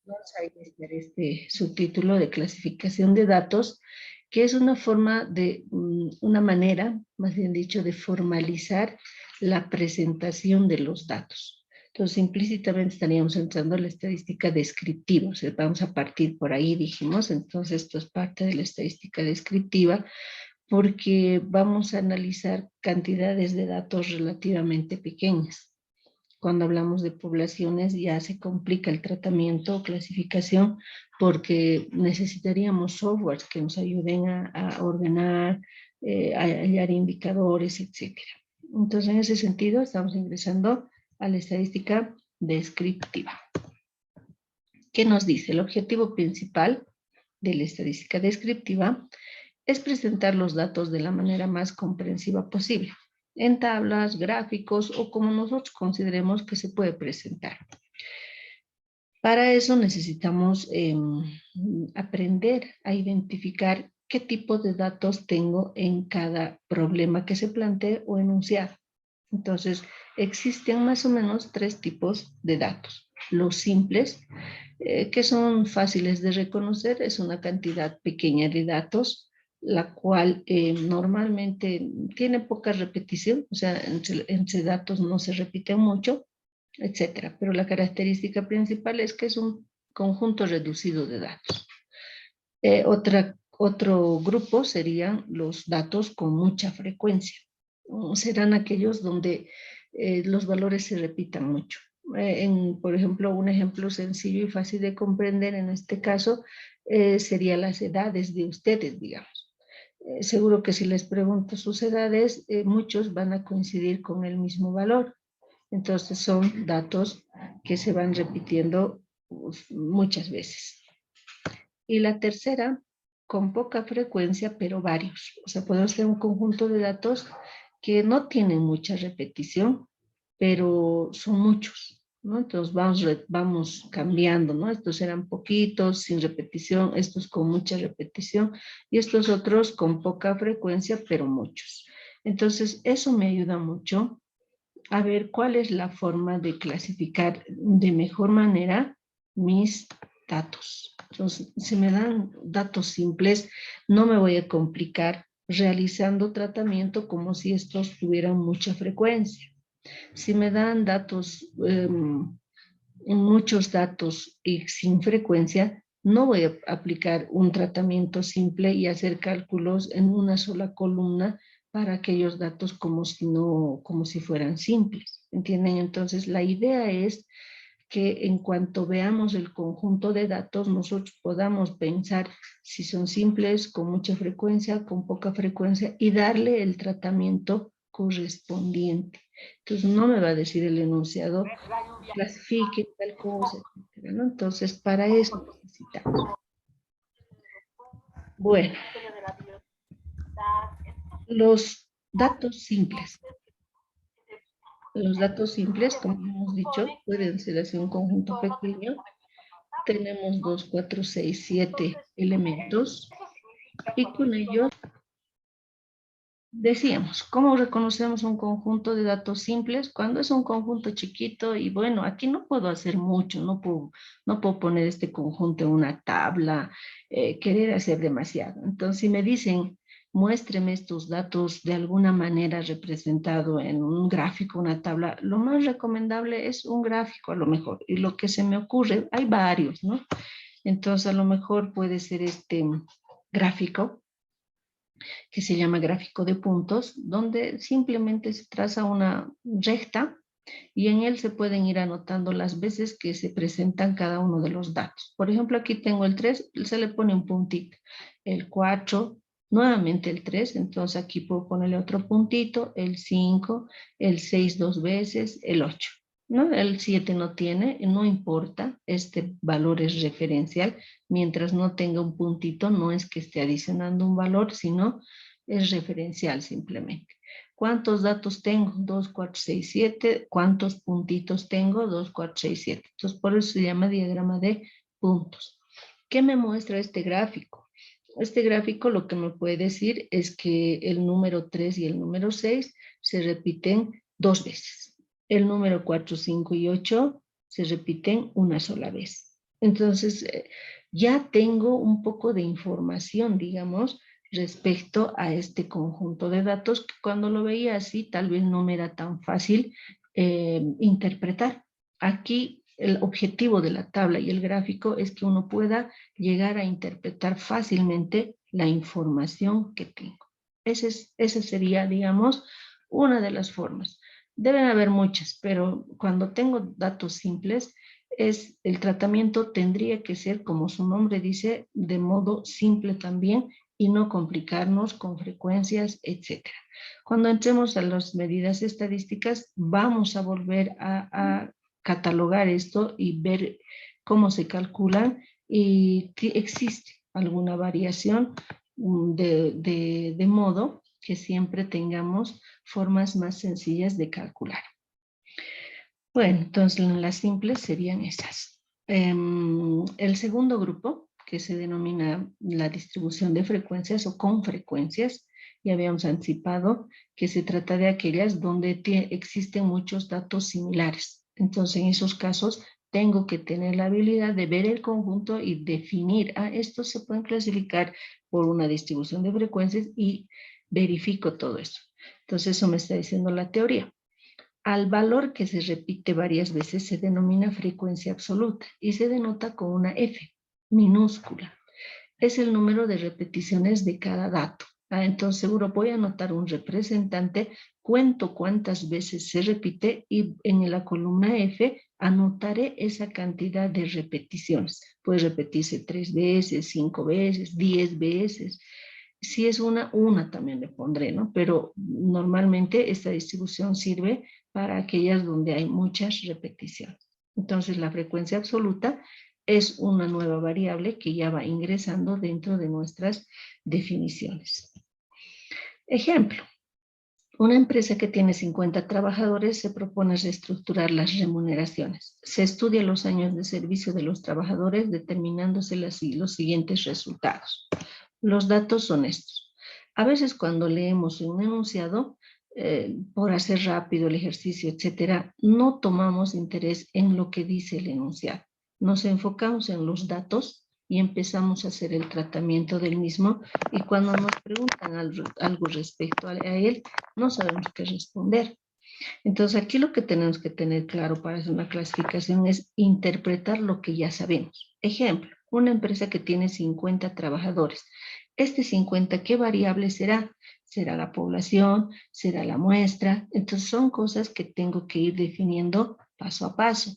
Vamos a iniciar este subtítulo de clasificación de datos, que es una forma de, una manera, más bien dicho, de formalizar la presentación de los datos. Entonces, implícitamente estaríamos entrando en la estadística descriptiva. O sea, vamos a partir por ahí, dijimos. Entonces, esto es parte de la estadística descriptiva, porque vamos a analizar cantidades de datos relativamente pequeñas. Cuando hablamos de poblaciones ya se complica el tratamiento o clasificación porque necesitaríamos softwares que nos ayuden a ordenar, a hallar indicadores, etcétera. Entonces, en ese sentido, estamos ingresando a la estadística descriptiva. ¿Qué nos dice? El objetivo principal de la estadística descriptiva es presentar los datos de la manera más comprensiva posible, en tablas, gráficos o como nosotros consideremos que se puede presentar. Para eso necesitamos aprender a identificar qué tipo de datos tengo en cada problema que se plantee o enunciado. Entonces, existen más o menos 3 tipos de datos. Los simples, que son fáciles de reconocer, es una cantidad pequeña de datos, la cual normalmente tiene poca repetición, o sea, entre datos no se repiten mucho, etcétera. Pero la característica principal es que es un conjunto reducido de datos. Otro grupo serían los datos con mucha frecuencia. Serán aquellos donde los valores se repitan mucho. Por ejemplo, un ejemplo sencillo y fácil de comprender en este caso sería las edades de ustedes, digamos. Seguro que si les pregunto sus edades, muchos van a coincidir con el mismo valor. Entonces son datos que se van repitiendo muchas veces. Y la tercera, con poca frecuencia, pero varios. O sea, podemos tener un conjunto de datos que no tienen mucha repetición, pero son muchos, ¿no? Entonces vamos cambiando, ¿no? Estos eran poquitos, sin repetición, estos con mucha repetición, y estos otros con poca frecuencia, pero muchos. Entonces, eso me ayuda mucho a ver cuál es la forma de clasificar de mejor manera mis datos. Entonces, si me dan datos simples, no me voy a complicar realizando tratamiento como si estos tuvieran mucha frecuencia. Si me dan datos, muchos datos y sin frecuencia, no voy a aplicar un tratamiento simple y hacer cálculos en una sola columna para aquellos datos como si fueran simples. ¿Entienden? Entonces, la idea es que en cuanto veamos el conjunto de datos, nosotros podamos pensar si son simples, con mucha frecuencia, con poca frecuencia, y darle el tratamiento correspondiente. Entonces, no me va a decir el enunciado, clasifique tal cosa, etcétera, ¿no? Entonces, para eso necesitamos. Bueno, los datos simples. Los datos simples, como hemos dicho, pueden ser así un conjunto pequeño. Tenemos 2, 4, 6, 7 elementos y con ellos decíamos, ¿cómo reconocemos un conjunto de datos simples? Cuando es un conjunto chiquito y bueno, aquí no puedo hacer mucho, no puedo poner este conjunto en una tabla, querer hacer demasiado. Entonces, si me dicen, muéstreme estos datos de alguna manera representado en un gráfico, una tabla, lo más recomendable es un gráfico a lo mejor. Y lo que se me ocurre, hay varios, ¿no? Entonces, a lo mejor puede ser este gráfico que se llama gráfico de puntos, donde simplemente se traza una recta y en él se pueden ir anotando las veces que se presentan cada uno de los datos. Por ejemplo, aquí tengo el 3, se le pone un puntito, el 4, nuevamente el 3, entonces aquí puedo ponerle otro puntito, el 5, el 6 dos veces, el 8. ¿No? El 7 no tiene, no importa, este valor es referencial, mientras no tenga un puntito, no es que esté adicionando un valor, sino es referencial simplemente. ¿Cuántos datos tengo? 2, 4, 6, 7. ¿Cuántos puntitos tengo? 2, 4, 6, 7. Entonces, por eso se llama diagrama de puntos. ¿Qué me muestra este gráfico? Este gráfico lo que me puede decir es que el número 3 y el número 6 se repiten 2 veces. El número 4, 5 y 8 se repiten una sola vez. Entonces, ya tengo un poco de información, digamos, respecto a este conjunto de datos que cuando lo veía así tal vez no me era tan fácil interpretar. Aquí el objetivo de la tabla y el gráfico es que uno pueda llegar a interpretar fácilmente la información que tengo. Esa sería, digamos, una de las formas. Deben haber muchas, pero cuando tengo datos simples, el tratamiento tendría que ser, como su nombre dice, de modo simple también y no complicarnos con frecuencias, etcétera. Cuando entremos a las medidas estadísticas, vamos a volver a catalogar esto y ver cómo se calculan y si existe alguna variación de modo que siempre tengamos formas más sencillas de calcular. Bueno, entonces las simples serían esas. El segundo grupo, que se denomina la distribución de frecuencias o con frecuencias, ya habíamos anticipado que se trata de aquellas donde existen muchos datos similares. Entonces, en esos casos, tengo que tener la habilidad de ver el conjunto y definir, estos se pueden clasificar por una distribución de frecuencias y verifico todo eso. Entonces, eso me está diciendo la teoría. Al valor que se repite varias veces se denomina frecuencia absoluta y se denota con una F minúscula. Es el número de repeticiones de cada dato. Entonces seguro voy a anotar un representante, cuento cuántas veces se repite y en la columna F anotaré esa cantidad de repeticiones. Puede repetirse 3 veces, 5 veces, 10 veces. Si es una también le pondré, ¿no? Pero normalmente esta distribución sirve para aquellas donde hay muchas repeticiones. Entonces la frecuencia absoluta es una nueva variable que ya va ingresando dentro de nuestras definiciones. Ejemplo, una empresa que tiene 50 trabajadores se propone reestructurar las remuneraciones. Se estudia los años de servicio de los trabajadores determinándose los siguientes resultados. Los datos son estos. A veces cuando leemos un enunciado, por hacer rápido el ejercicio, etcétera, no tomamos interés en lo que dice el enunciado. Nos enfocamos en los datos y empezamos a hacer el tratamiento del mismo y cuando nos preguntan algo respecto a él, no sabemos qué responder. Entonces aquí lo que tenemos que tener claro para hacer una clasificación es interpretar lo que ya sabemos. Ejemplo, una empresa que tiene 50 trabajadores. Este 50, ¿qué variable será? ¿Será la población? ¿Será la muestra? Entonces son cosas que tengo que ir definiendo paso a paso.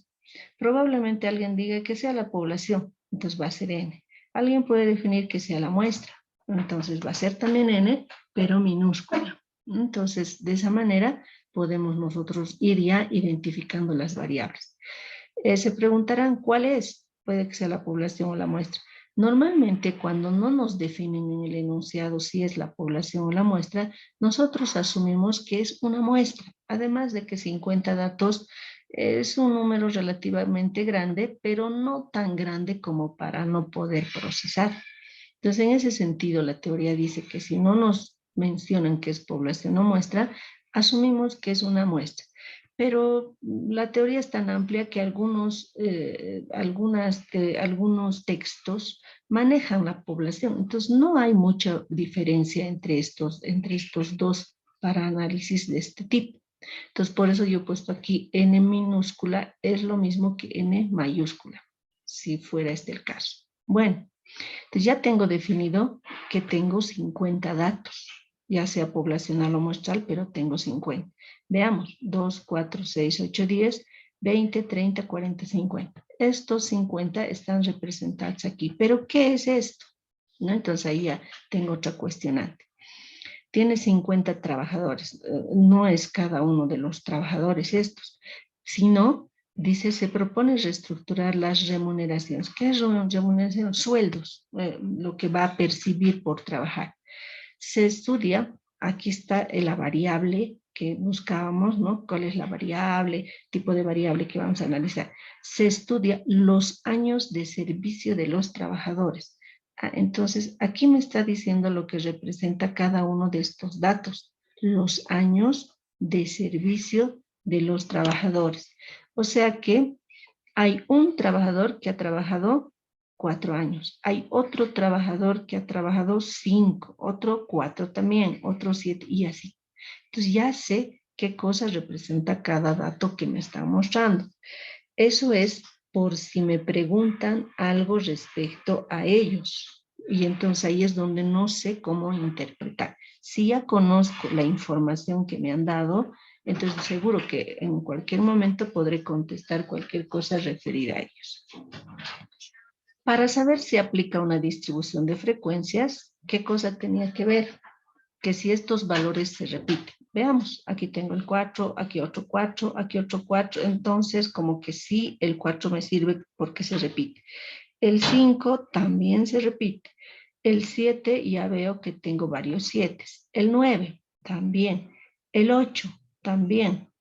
Probablemente alguien diga que sea la población, entonces va a ser N. Alguien puede definir que sea la muestra, entonces va a ser también N, pero minúscula. Entonces, de esa manera podemos nosotros ir ya identificando las variables. Se preguntarán, ¿cuál es? Puede que sea la población o la muestra. Normalmente, cuando no nos definen en el enunciado si es la población o la muestra, nosotros asumimos que es una muestra, además de que 50 datos es un número relativamente grande, pero no tan grande como para no poder procesar. Entonces, en ese sentido, la teoría dice que si no nos mencionan que es población o muestra, asumimos que es una muestra. Pero la teoría es tan amplia que algunos textos manejan la población. Entonces, no hay mucha diferencia entre estos dos para análisis de este tipo. Entonces, por eso yo he puesto aquí N minúscula, es lo mismo que N mayúscula, si fuera este el caso. Bueno, entonces ya tengo definido que tengo 50 datos, ya sea poblacional o muestral, pero tengo 50. Veamos, 2, 4, 6, 8, 10, 20, 30, 40, 50. Estos 50 están representados aquí, pero ¿qué es esto? ¿No? Entonces ahí ya tengo otra cuestionante. Tiene 50 trabajadores, no es cada uno de los trabajadores estos, sino, dice, se propone reestructurar las remuneraciones. ¿Qué es remuneración? Sueldos, lo que va a percibir por trabajar. Se estudia, aquí está la variable que buscábamos, ¿no? ¿Cuál es la variable, tipo de variable que vamos a analizar? Se estudia los años de servicio de los trabajadores. Entonces, aquí me está diciendo lo que representa cada uno de estos datos, los años de servicio de los trabajadores. O sea que Hay un trabajador que ha trabajado 4 años. Hay otro trabajador que ha trabajado 5, otro 4 también, otro 7 y así. Entonces ya sé qué cosa representa cada dato que me están mostrando. Eso es por si me preguntan algo respecto a ellos. Y entonces ahí es donde no sé cómo interpretar. Si ya conozco la información que me han dado, entonces seguro que en cualquier momento podré contestar cualquier cosa referida a ellos. Para saber si aplica una distribución de frecuencias, ¿qué cosa tenía que ver? Que si estos valores se repiten. Veamos, aquí tengo el 4, aquí otro 4, aquí otro 4, entonces como que sí, el 4 me sirve porque se repite. El 5 también se repite. El 7 ya veo que tengo varios 7. El 9 también. El 8 también.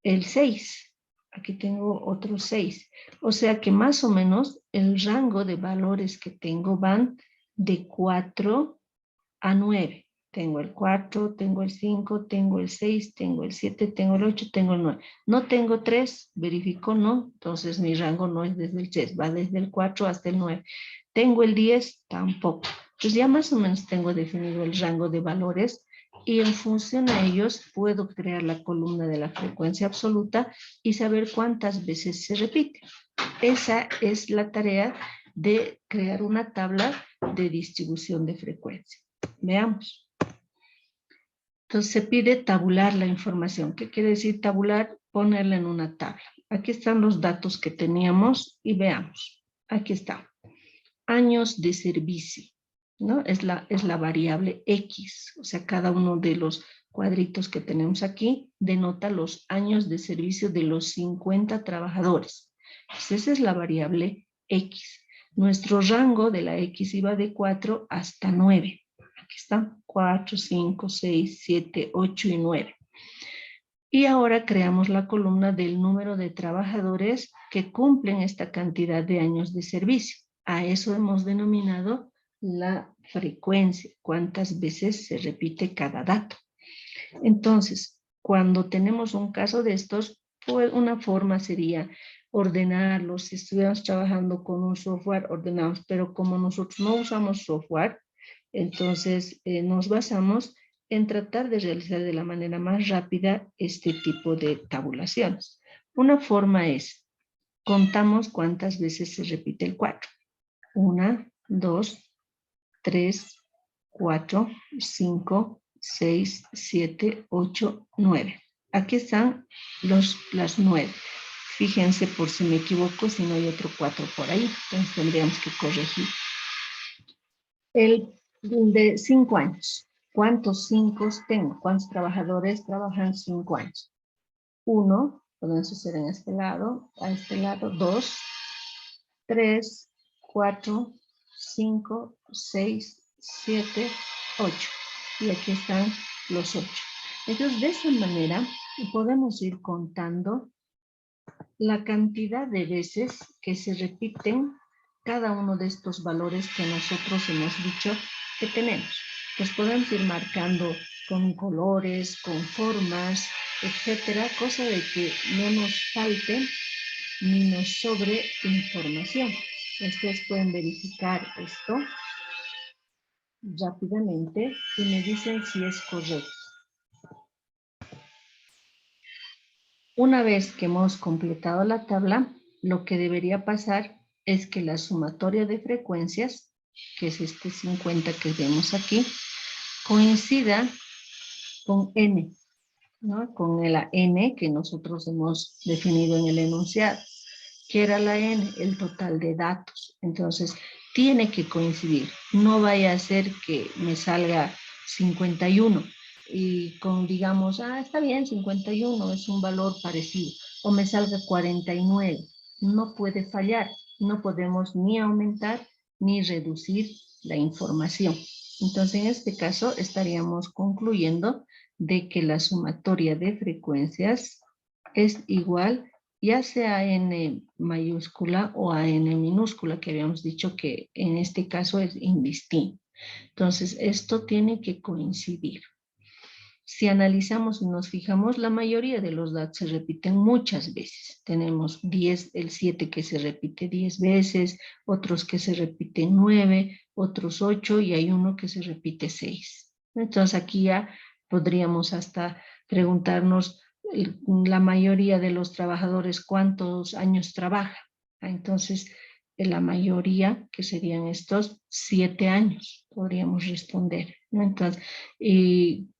El 6, aquí tengo otros 6. O sea que más o menos el rango de valores que tengo van de 4 a 9. Tengo el 4, tengo el 5, tengo el 6, tengo el 7, tengo el 8, tengo el 9. No tengo 3, verifico no, entonces mi rango no es desde el 3, va desde el 4 hasta el 9. Tengo el 10, tampoco. Entonces ya más o menos tengo definido el rango de valores y en función a ellos puedo crear la columna de la frecuencia absoluta y saber cuántas veces se repite. Esa es la tarea de crear una tabla de distribución de frecuencia. Veamos. Entonces se pide tabular la información. ¿Qué quiere decir tabular? Ponerla en una tabla. Aquí están los datos que teníamos y veamos. Aquí está. Años de servicio, ¿no? Es la variable X. O sea, cada uno de los cuadritos que tenemos aquí denota los años de servicio de los 50 trabajadores. Entonces, esa es la variable X. Nuestro rango de la X iba de 4 hasta 9. Aquí están 4, 5, 6, 7, 8 y 9. Y ahora creamos la columna del número de trabajadores que cumplen esta cantidad de años de servicio. A eso hemos denominado la frecuencia, cuántas veces se repite cada dato. Entonces, cuando tenemos un caso de estos, pues una forma sería ordenarlos. Si estuviéramos trabajando con un software, ordenamos, pero como nosotros no usamos software, entonces nos basamos en tratar de realizar de la manera más rápida este tipo de tabulaciones. Una forma es, contamos cuántas veces se repite el 4. 1, 2, 3, 4, 5, 6, 7, 8, 9. Aquí están las 9. Fíjense por si me equivoco, si no hay otro 4 por ahí, entonces tendríamos que corregir. El de 5 años. ¿Cuántos 5 tengo? ¿Cuántos trabajadores trabajan 5 años? 1, pueden suceder en este lado, a este lado, 2, 3, 4, 5, 6, 7, 8. Y aquí están los 8. Entonces, de esa manera, podemos ir contando la cantidad de veces que se repiten cada uno de estos valores que nosotros hemos dicho que tenemos. Los podemos ir marcando con colores, con formas, etcétera, cosa de que no nos falte ni nos sobre información. Ustedes pueden verificar esto rápidamente y me dicen si es correcto. Una vez que hemos completado la tabla, lo que debería pasar es que la sumatoria de frecuencias, que es este 50 que vemos aquí, coincida con n, ¿no? Con la n que nosotros hemos definido en el enunciado. ¿Qué era la n? El total de datos. Entonces, tiene que coincidir. No vaya a ser que me salga 51 y con, digamos, está bien, 51 es un valor parecido. O me salga 49. No puede fallar. No podemos ni aumentar ni reducir la información. Entonces, en este caso, estaríamos concluyendo de que la sumatoria de frecuencias es igual ya sea n mayúscula o a n minúscula, que habíamos dicho que en este caso es indistinto. Entonces, esto tiene que coincidir. Si analizamos y nos fijamos, la mayoría de los datos se repiten muchas veces. Tenemos 10, el 7 que se repite 10 veces, otros que se repiten 9, otros 8 y hay uno que se repite 6. Entonces aquí ya podríamos hasta preguntarnos la mayoría de los trabajadores cuántos años trabaja. Entonces, la mayoría, que serían estos 7 años, podríamos responder, ¿no? Entonces, ¿y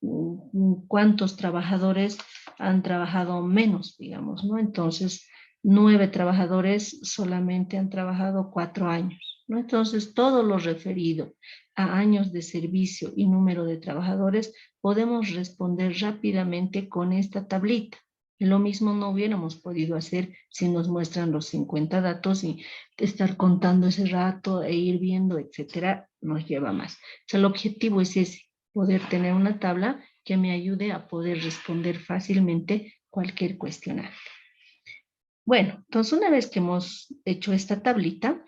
cuántos trabajadores han trabajado menos, digamos, ¿no? Entonces, 9 trabajadores solamente han trabajado 4 años, ¿no? Entonces, todo lo referido a años de servicio y número de trabajadores podemos responder rápidamente con esta tablita. Lo mismo no hubiéramos podido hacer si nos muestran los 50 datos y estar contando ese rato e ir viendo, etcétera, nos lleva más. O sea, el objetivo es ese, poder tener una tabla que me ayude a poder responder fácilmente cualquier cuestionario. Bueno, entonces una vez que hemos hecho esta tablita,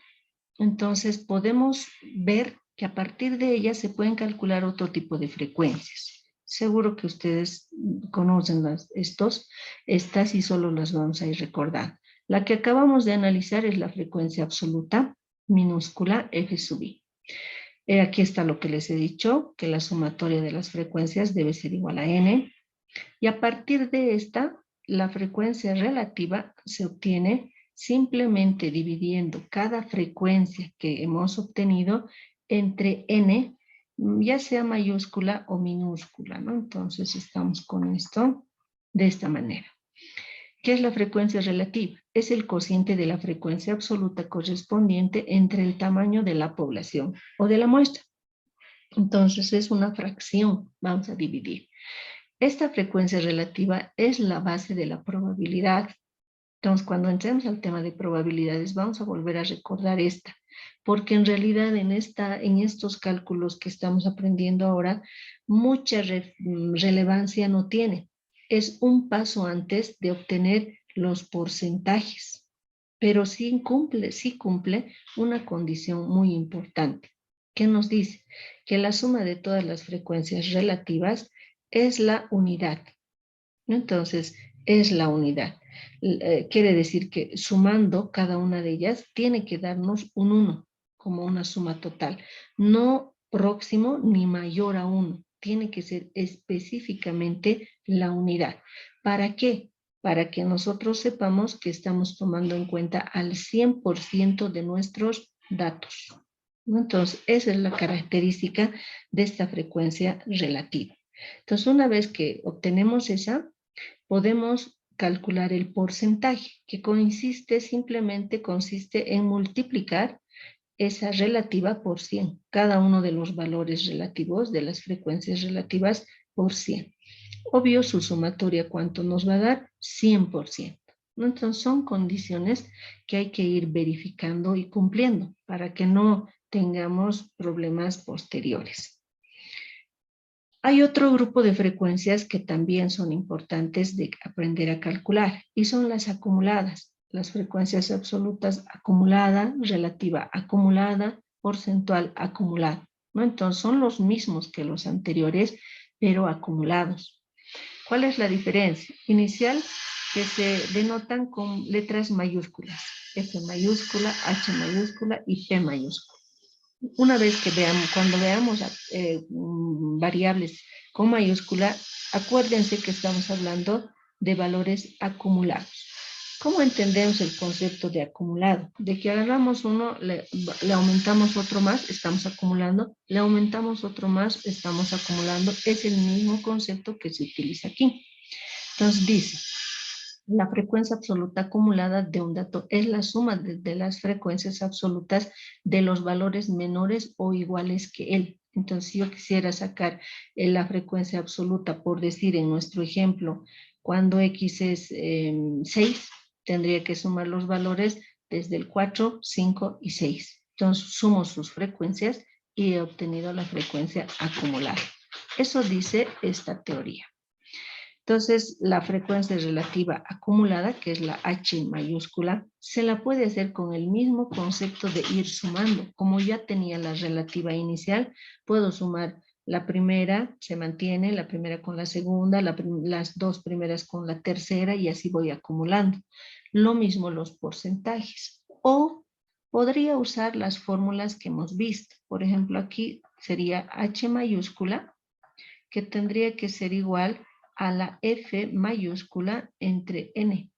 entonces podemos ver que a partir de ella se pueden calcular otro tipo de frecuencias. Seguro que ustedes conocen estas y solo las vamos a ir recordando. La que acabamos de analizar es la frecuencia absoluta minúscula F sub I. Aquí está lo que les he dicho, que la sumatoria de las frecuencias debe ser igual a n. Y a partir de esta, la frecuencia relativa se obtiene simplemente dividiendo cada frecuencia que hemos obtenido entre n, ya sea mayúscula o minúscula, ¿no? Entonces estamos con esto de esta manera. ¿Qué es la frecuencia relativa? Es el cociente de la frecuencia absoluta correspondiente entre el tamaño de la población o de la muestra. Entonces es una fracción, vamos a dividir. Esta frecuencia relativa es la base de la probabilidad. Entonces, cuando entremos al tema de probabilidades, vamos a volver a recordar esta, porque en realidad en estos cálculos que estamos aprendiendo ahora, mucha relevancia no tiene. Es un paso antes de obtener los porcentajes, pero sí cumple una condición muy importante. ¿Qué nos dice? Que la suma de todas las frecuencias relativas es la unidad. Entonces, es la unidad. Quiere decir que sumando cada una de ellas tiene que darnos un 1 como una suma total. No próximo ni mayor a 1. Tiene que ser específicamente la unidad. ¿Para qué? Para que nosotros sepamos que estamos tomando en cuenta al 100% de nuestros datos. Entonces, esa es la característica de esta frecuencia relativa. Entonces, una vez que obtenemos esa, podemos calcular el porcentaje, que simplemente consiste en multiplicar esa relativa por 100, cada uno de los valores relativos de las frecuencias relativas por 100. Obvio, su sumatoria, ¿cuánto nos va a dar? 100%. Entonces, son condiciones que hay que ir verificando y cumpliendo para que no tengamos problemas posteriores. Hay otro grupo de frecuencias que también son importantes de aprender a calcular y son las acumuladas. Las frecuencias absolutas acumulada, relativa acumulada, porcentual acumulada, ¿no? Entonces son los mismos que los anteriores, pero acumulados. ¿Cuál es la diferencia? Inicial, que se denotan con letras mayúsculas, F mayúscula, H mayúscula y P mayúscula. Una vez que cuando veamos variables con mayúscula, acuérdense que estamos hablando de valores acumulados. ¿Cómo entendemos el concepto de acumulado? De que agarramos uno, le aumentamos otro más, estamos acumulando, le aumentamos otro más, estamos acumulando. Es el mismo concepto que se utiliza aquí. Entonces dice, la frecuencia absoluta acumulada de un dato es la suma de las frecuencias absolutas de los valores menores o iguales que él. Entonces, si yo quisiera sacar la frecuencia absoluta, por decir en nuestro ejemplo, cuando X es 6, tendría que sumar los valores desde el 4, 5 y 6. Entonces, sumo sus frecuencias y he obtenido la frecuencia acumulada. Eso dice esta teoría. Entonces, la frecuencia relativa acumulada, que es la H mayúscula, se la puede hacer con el mismo concepto de ir sumando. Como ya tenía la relativa inicial, puedo sumar La primera se mantiene, la primera con la segunda, las dos primeras con la tercera y así voy acumulando. Lo mismo los porcentajes. O podría usar las fórmulas que hemos visto. Por ejemplo, aquí sería H mayúscula, que tendría que ser igual a la F mayúscula entre N.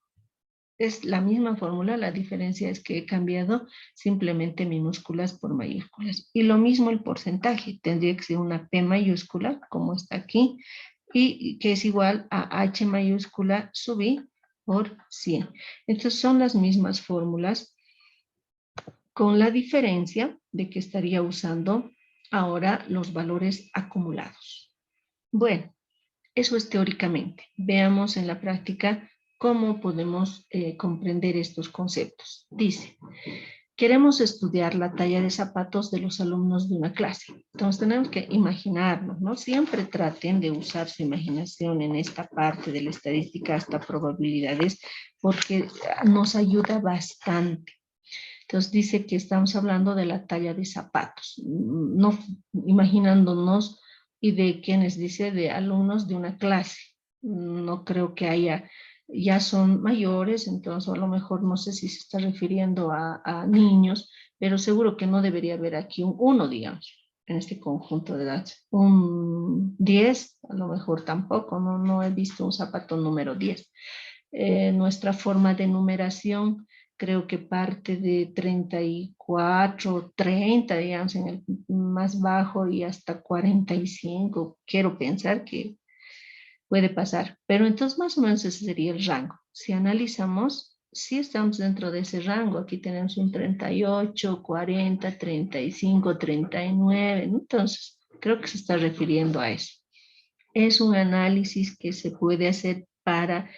Es la misma fórmula, la diferencia es que he cambiado simplemente minúsculas por mayúsculas. Y lo mismo el porcentaje, tendría que ser una P mayúscula, como está aquí, y que es igual a H mayúscula sub I por 100. Entonces son las mismas fórmulas, con la diferencia de que estaría usando ahora los valores acumulados. Bueno, eso es teóricamente. Veamos en la práctica cómo podemos comprender estos conceptos. Dice, queremos estudiar la talla de zapatos de los alumnos de una clase. Entonces tenemos que imaginarnos, ¿no? Siempre traten de usar su imaginación en esta parte de la estadística hasta probabilidades, porque nos ayuda bastante. Entonces dice que estamos hablando de la talla de zapatos, no imaginándonos y de quienes dice de alumnos de una clase. No creo que haya, ya son mayores, entonces a lo mejor no sé si se está refiriendo a niños, pero seguro que no debería haber aquí un 1, digamos, en este conjunto de edades. Un 10, a lo mejor tampoco, no he visto un zapato número 10. Nuestra forma de numeración creo que parte de 34, 30, digamos, en el más bajo y hasta 45. Quiero pensar que puede pasar, pero entonces más o menos ese sería el rango. Si analizamos, si estamos dentro de ese rango, aquí tenemos un 38, 40, 35, 39, ¿no? Entonces creo que se está refiriendo a eso. Es un análisis que se puede hacer para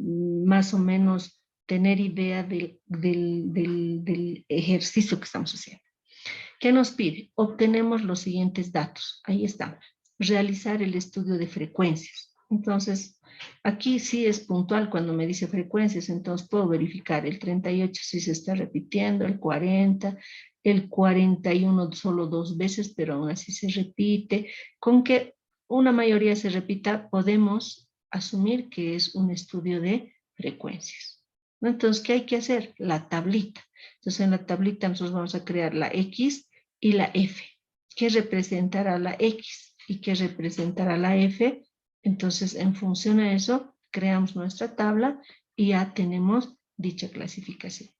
más o menos tener idea del ejercicio que estamos haciendo. ¿Qué nos pide? Obtenemos los siguientes datos. Ahí está. Realizar el estudio de frecuencias. Entonces, aquí sí es puntual cuando me dice frecuencias, entonces puedo verificar el 38 si se está repitiendo, el 40, el 41 solo 2 veces, pero aún así se repite. Con que una mayoría se repita, podemos asumir que es un estudio de frecuencias. Entonces, ¿qué hay que hacer? La tablita. Entonces, en la tablita nosotros vamos a crear la X y la F. ¿Qué representará la X y qué representará la F? Entonces, en función a eso, creamos nuestra tabla y ya tenemos dicha clasificación.